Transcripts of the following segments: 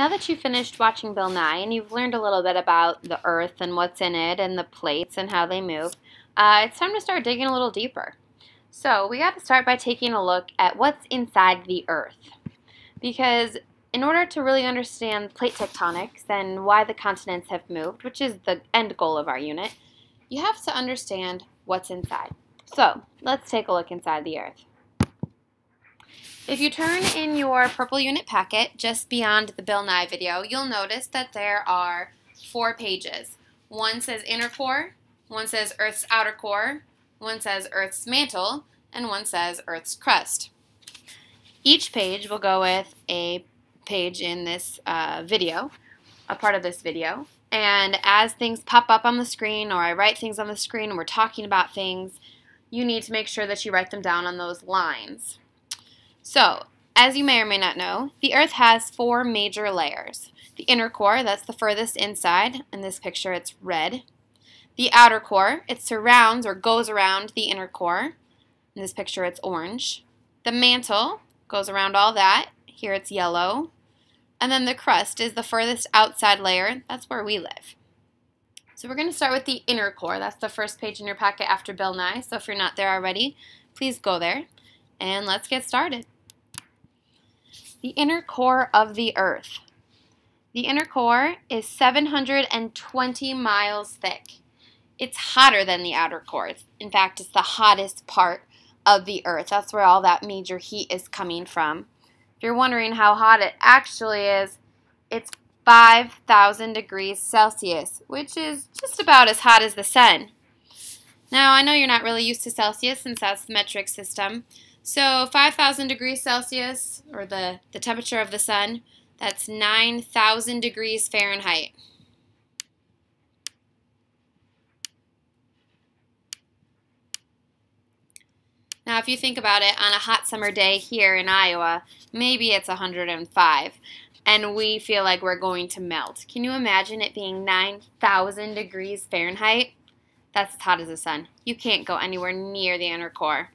Now that you've finished watching Bill Nye and you've learned a little bit about the Earth and what's in it and the plates and how they move, it's time to start digging a little deeper. So we got to start by taking a look at what's inside the Earth. Because in order to really understand plate tectonics and why the continents have moved, which is the end goal of our unit, you have to understand what's inside. So let's take a look inside the Earth. If you turn in your purple unit packet just beyond the Bill Nye video, you'll notice that there are 4 pages. One says inner core, one says Earth's outer core, one says Earth's mantle, and one says Earth's crust. Each page will go with a page in this video, a part of this video, and as things pop up on the screen or I write things on the screen and we're talking about things, you need to make sure that you write them down on those lines. So, as you may or may not know, the Earth has 4 major layers. The inner core, that's the furthest inside. In this picture, it's red. The outer core, it surrounds or goes around the inner core. In this picture, it's orange. The mantle goes around all that. Here, it's yellow. And then the crust is the furthest outside layer. That's where we live. So we're going to start with the inner core. That's the first page in your packet after Bill Nye. So if you're not there already, please go there. And let's get started. The inner core of the Earth. The inner core is 720 miles thick. It's hotter than the outer core. In fact, it's the hottest part of the Earth. That's where all that major heat is coming from. If you're wondering how hot it actually is, it's 5,000 degrees Celsius, which is just about as hot as the sun. Now, I know you're not really used to Celsius since that's the metric system. So 5,000 degrees Celsius, or the temperature of the sun, that's 9,000 degrees Fahrenheit. Now if you think about it, on a hot summer day here in Iowa, maybe it's 105, and we feel like we're going to melt. Can you imagine it being 9,000 degrees Fahrenheit? That's as hot as the sun. You can't go anywhere near the inner core.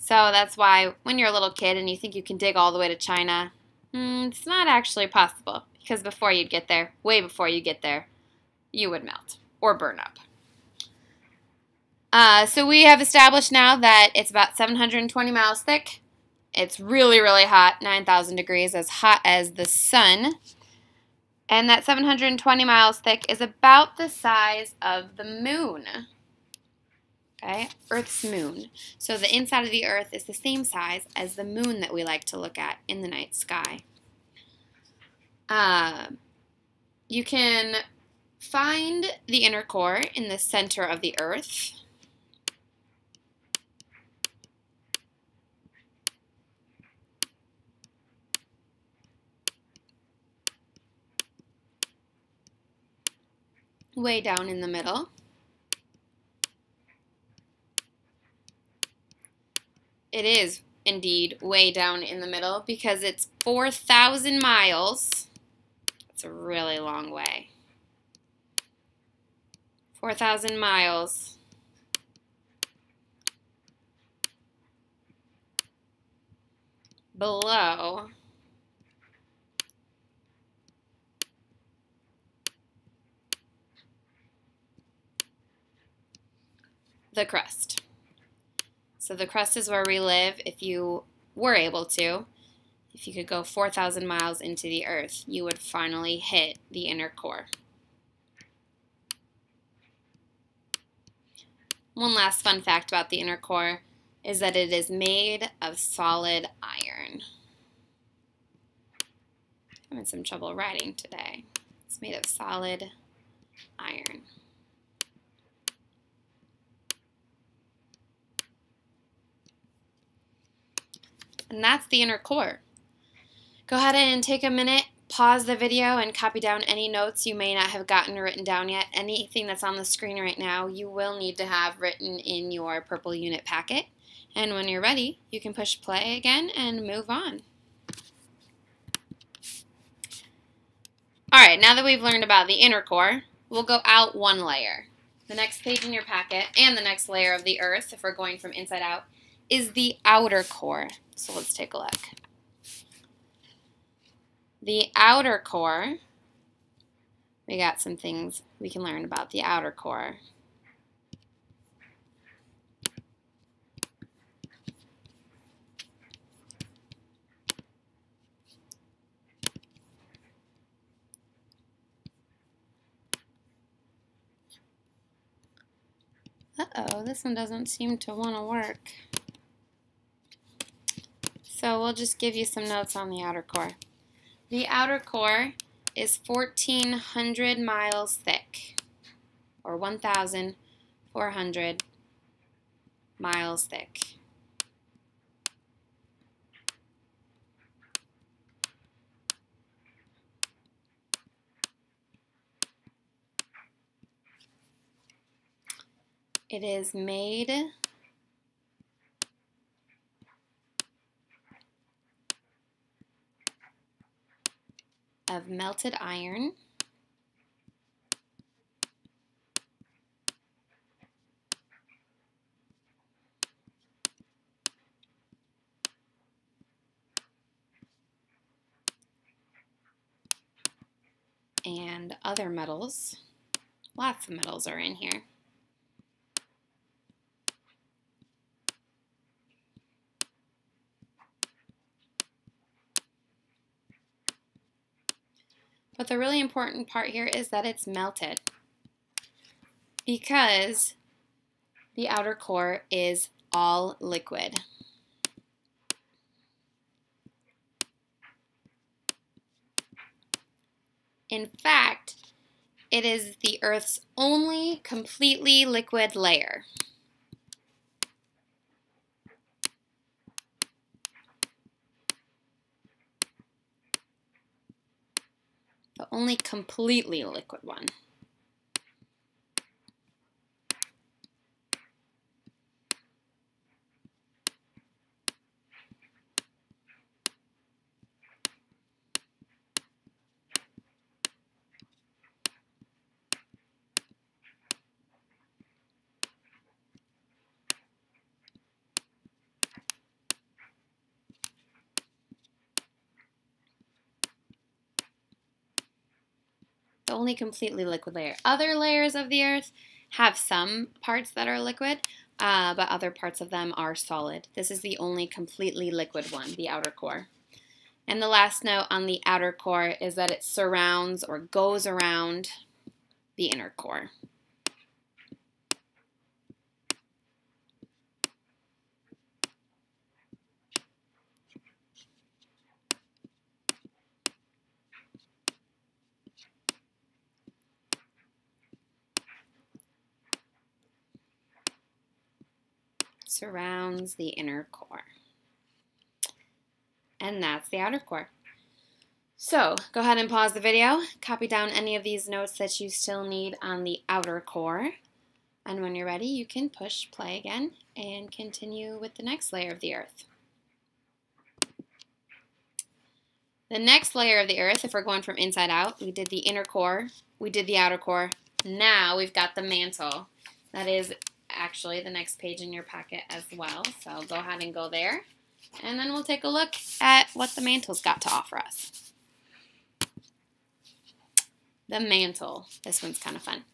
So that's why when you're a little kid and you think you can dig all the way to China, it's not actually possible, because before you'd get there, way before you get there, you would melt or burn up. So we have established now that it's about 720 miles thick. It's really, really hot, 9,000 degrees, as hot as the sun. And that 720 miles thick is about the size of the moon. Okay, Earth's moon. So the inside of the Earth is the same size as the moon that we like to look at in the night sky. You can find the inner core in the center of the Earth. Way down in the middle. It is indeed way down in the middle because it's 4,000 miles. It's a really long way. 4,000 miles below the crust. So the crust is where we live. If you were able to, if you could go 4,000 miles into the Earth, you would finally hit the inner core. One last fun fact about the inner core is that it is made of solid iron. I'm having some trouble writing today. It's made of solid iron. And that's the inner core. Go ahead and take a minute, pause the video, and copy down any notes you may not have gotten written down yet. Anything that's on the screen right now, you will need to have written in your purple unit packet. And when you're ready, you can push play again and move on. Alright, now that we've learned about the inner core, we'll go out one layer. The next page in your packet, and the next layer of the Earth, if we're going from inside out, is the outer core. So let's take a look. The outer core, we got some things we can learn about the outer core. Uh-oh, this one doesn't seem to want to work. So we'll just give you some notes on the outer core. The outer core is 1,400 miles thick, or 1,400 miles thick. It is made of melted iron, and other metals. Lots of metals are in here. But the really important part here is that it's melted, because the outer core is all liquid. In fact, it is the Earth's only completely liquid layer. The only completely liquid one. The only completely liquid layer. Other layers of the Earth have some parts that are liquid, but other parts of them are solid. This is the only completely liquid one, the outer core. And the last note on the outer core is that it surrounds or goes around the inner core. Surrounds the inner core. And that's the outer core. So go ahead and pause the video, copy down any of these notes that you still need on the outer core, and when you're ready you can push play again and continue with the next layer of the Earth. The next layer of the Earth, if we're going from inside out, we did the inner core, we did the outer core. Now we've got the mantle. That is actually the next page in your packet as well, so go ahead and go there, and then we'll take a look at what the mantle's got to offer us. The mantle. This one's kind of fun.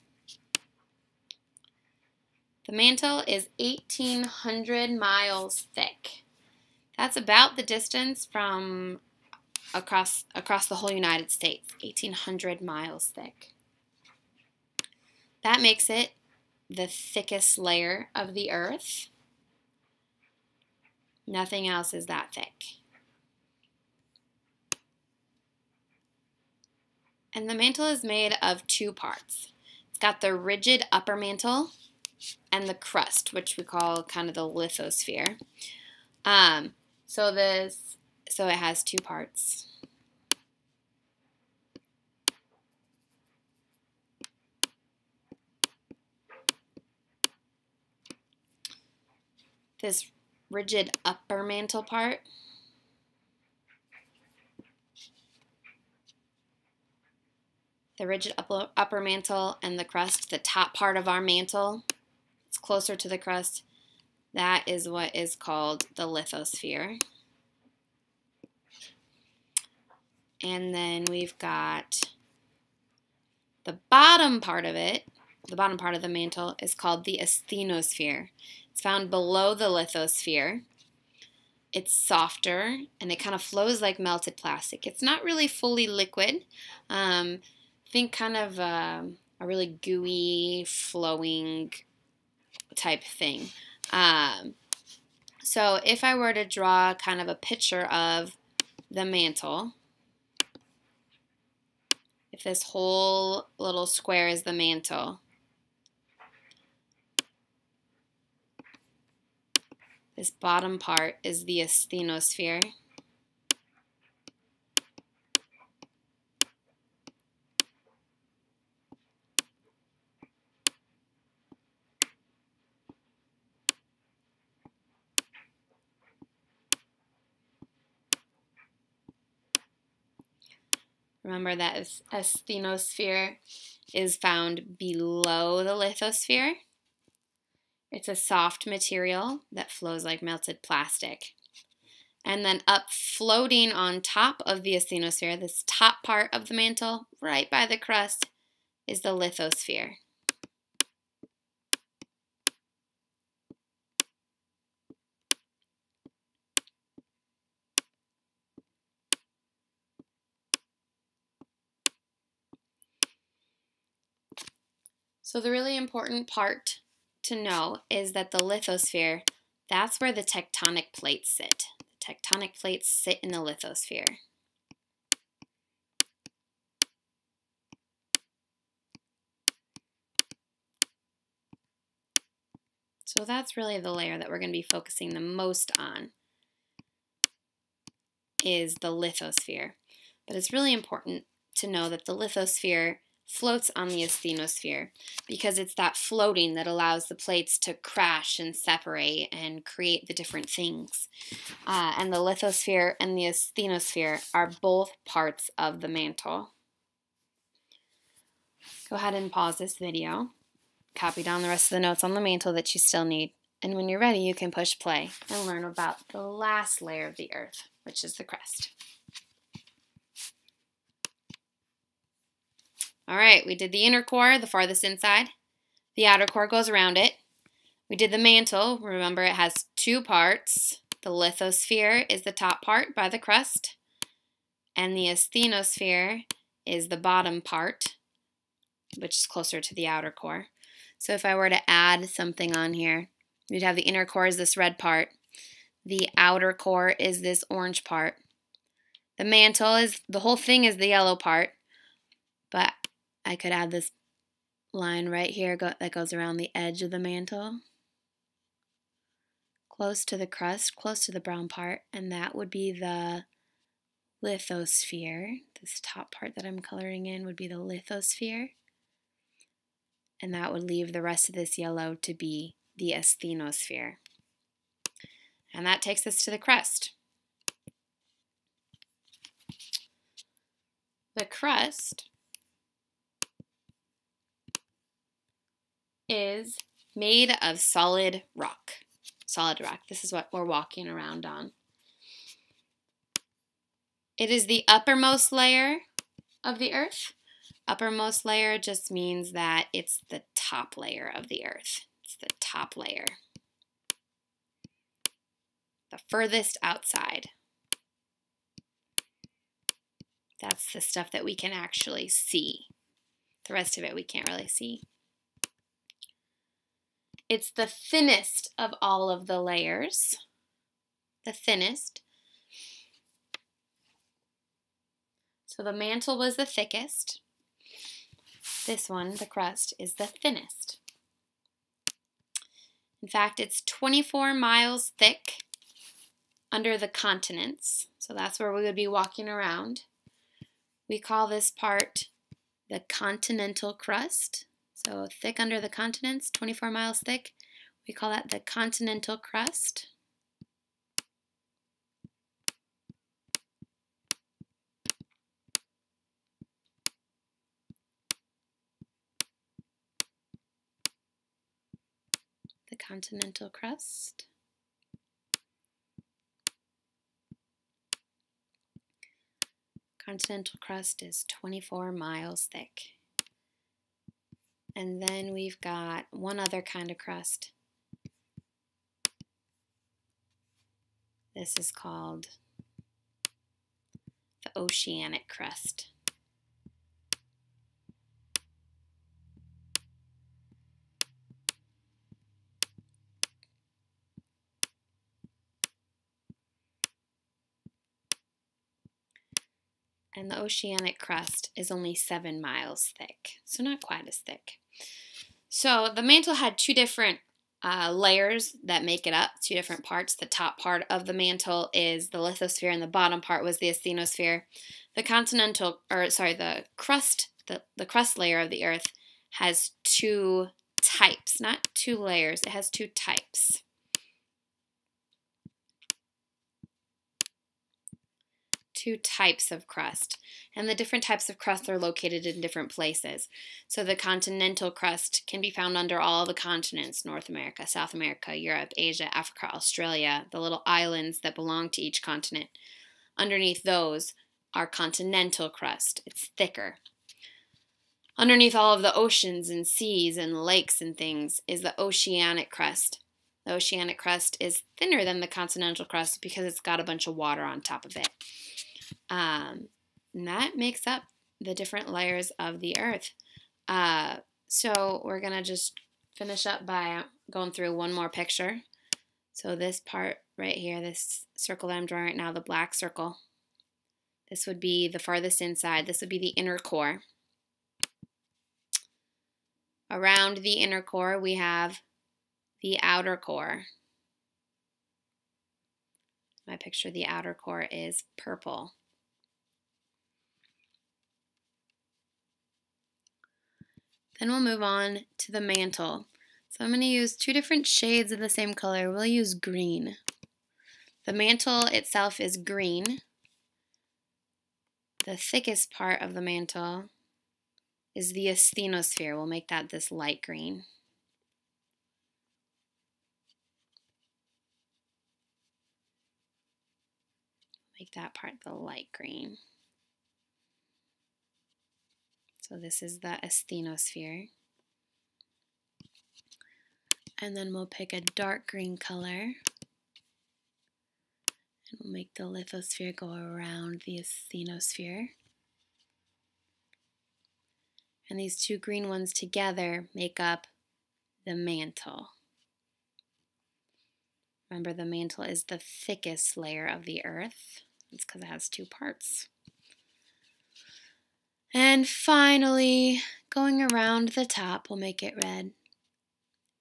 The mantle is 1,800 miles thick. That's about the distance from across the whole United States. 1,800 miles thick. That makes it the thickest layer of the Earth. Nothing else is that thick. And the mantle is made of two parts. It's got the rigid upper mantle and the crust, which we call kind of the lithosphere. So it has two parts. This rigid upper mantle part the rigid upper mantle and the crust, the top part of our mantle, it's closer to the crust. That is what is called the lithosphere. And then we've got the bottom part of it. The bottom part of the mantle is called the asthenosphere. It's found below the lithosphere. It's softer and it kind of flows like melted plastic. It's not really fully liquid. Think kind of a really gooey, flowing type thing. So if I were to draw kind of a picture of the mantle, if this whole little square is the mantle, this bottom part is the asthenosphere. Remember that asthenosphere is found below the lithosphere. It's a soft material that flows like melted plastic. And then up floating on top of the asthenosphere, this top part of the mantle, right by the crust, is the lithosphere. So the really important part to know is that the lithosphere, that's where the tectonic plates sit. The tectonic plates sit in the lithosphere. So that's really the layer that we're going to be focusing the most on, is the lithosphere. But it's really important to know that the lithosphere floats on the asthenosphere because it's that floating that allows the plates to crash and separate and create the different things. And the lithosphere and the asthenosphere are both parts of the mantle. Go ahead and pause this video, copy down the rest of the notes on the mantle that you still need, and when you're ready you can push play and learn about the last layer of the earth, which is the crust. All right, we did the inner core, the farthest inside. The outer core goes around it. We did the mantle. Remember, it has two parts. The lithosphere is the top part by the crust, and the asthenosphere is the bottom part, which is closer to the outer core. So if I were to add something on here, you'd have the inner core is this red part. The outer core is this orange part. The mantle is, the whole thing is the yellow part, but I could add this line right here that goes around the edge of the mantle, close to the crust, close to the brown part, and that would be the lithosphere. This top part that I'm coloring in would be the lithosphere, and that would leave the rest of this yellow to be the asthenosphere. And that takes us to the crust. The crust is made of solid rock. Solid rock. This is what we're walking around on. It is the uppermost layer of the earth. Uppermost layer just means that it's the top layer of the earth. It's the top layer. The furthest outside. That's the stuff that we can actually see. The rest of it we can't really see. It's the thinnest of all of the layers. The thinnest. So the mantle was the thickest. This one, the crust, is the thinnest. In fact, it's 24 miles thick under the continents. So that's where we would be walking around. We call this part the continental crust. So thick under the continents, 24 miles thick. We call that the continental crust. The continental crust. Continental crust is 24 miles thick. And then we've got one other kind of crust. This is called the oceanic crust. And the oceanic crust is only 7 miles thick, so not quite as thick. So the mantle had two different layers that make it up, two different parts. The top part of the mantle is the lithosphere, and the bottom part was the asthenosphere. The crust layer of the Earth has two types, not two layers. It has two types. Two types of crust, and the different types of crust are located in different places. So the continental crust can be found under all the continents: North America, South America, Europe, Asia, Africa, Australia, the little islands that belong to each continent. Underneath those are continental crust. It's thicker. Underneath all of the oceans and seas and lakes and things is the oceanic crust. The oceanic crust is thinner than the continental crust because it's got a bunch of water on top of it. And that makes up the different layers of the Earth. So we're going to just finish up by going through one more picture. So this part right here, this circle that I'm drawing right now, the black circle, this would be the farthest inside. This would be the inner core. Around the inner core, we have the outer core. My picture of the outer core is purple. Then we'll move on to the mantle. So I'm going to use two different shades of the same color. We'll use green. The mantle itself is green. The thickest part of the mantle is the asthenosphere. We'll make that this light green. Make that part the light green. So this is the asthenosphere. And then we'll pick a dark green color. And we'll make the lithosphere go around the asthenosphere. And these two green ones together make up the mantle. Remember, the mantle is the thickest layer of the Earth. It's because it has two parts. And finally, going around the top, we'll make it red.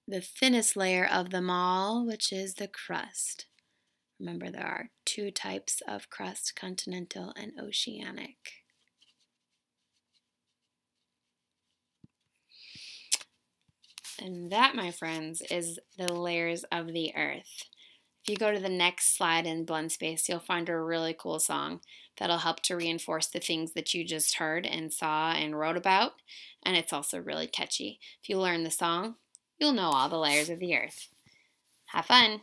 The thinnest layer of them all, which is the crust. Remember, there are two types of crust, continental and oceanic. And that, my friends, is the layers of the Earth. If you go to the next slide in Blend Space, you'll find a really cool song that'll help to reinforce the things that you just heard and saw and wrote about. And it's also really catchy. If you learn the song, you'll know all the layers of the Earth. Have fun!